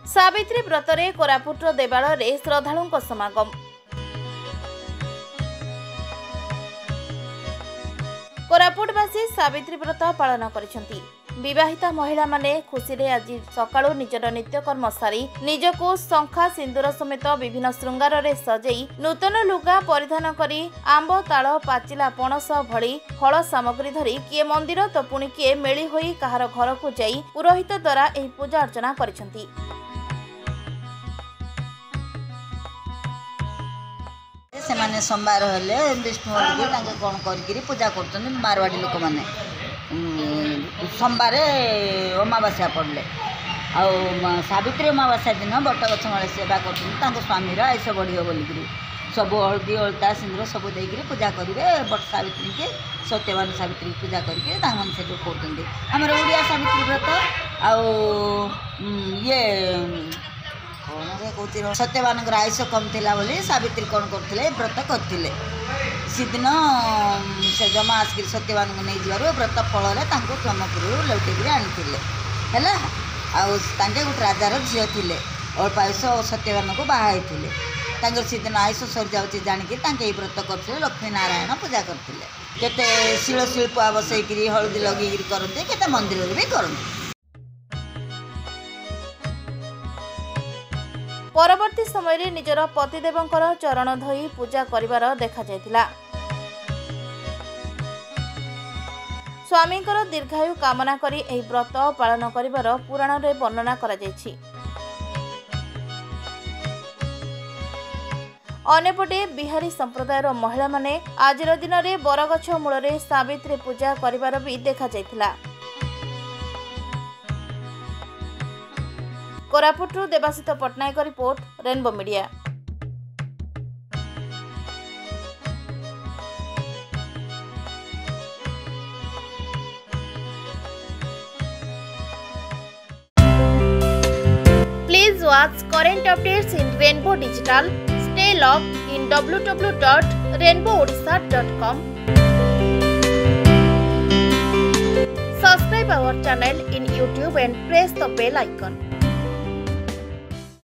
सावित्री व्रतरे कोरापुट देवालय श्रद्धालुंक समागम। कोरापुटवासी सावित्री व्रत पालन करिसेंती। विवाहिता महिला माने खुशी रे आज सकाळु निजर नित्यकर्म सारी निजको शंखा सिंदूर समेत विभिन्न श्रृंगार रे सजेई नूतन लुगा परिधान करी आंब ताଳ पाचिला पणस भली फल सामग्री धरी किए मंदिर तो पुणी किए मेली होई कहार घर को जाई पुरोहित द्वारा एही पूजा अर्चना करिसेंती। से सोमवार हेले विष्णु कौन कर पूजा कर मारवाड़ी लोक मैंने सोमवार अमावास्या पड़े सावित्री अमावास्या दिन बट गछ माले सेवा कर स्वामी आयुष बढ़िया बोलिकी सब हल्दी अलता सिंदूर सब देकर पूजा करेंगे बट सावित्री के सत्यवान सावित्री पूजा करके कहते आमर ओडिया सावित्री व्रत ये कौन सत्यवान आयुष कम थिला बोली सावित्री कौन करते व्रत करते सीदिन से जमा आसिक सत्यवान को नहीं जावर व्रत फल ब्रह्मपुर लौटेक आनी है गोटे राजार झील थे अल्प आयुष सत्यवान को बाहर थे सीदिन आयुष सरी जाऊँगी जाणिकी व्रत करते लक्ष्मी नारायण पूजा करते केते शिल शिल्प बसैक हलदी लगे करते केते मंदिर भी करते। परवर्ती समय रे निजर पतिदेवंकर चरण धोई पूजा करिवार देखा जायतिला। स्वामींकर दीर्घायु कामना करी एही व्रत पालन करिवार पुराण रे वर्णना करा जायछि। अन्यपटे बिहारी संप्रदायर महिला माने आजिर दिन रे बरगछ मूल रे सावित्री पूजा करिवार भी देखा जायतिला। कोरापुटरू Debasit Patnaik report rainbow media. Please watch current updates in Rainbow Digital. Stay logged in www.rainbowodisha.com. Subscribe our channel in YouTube and press the bell icon.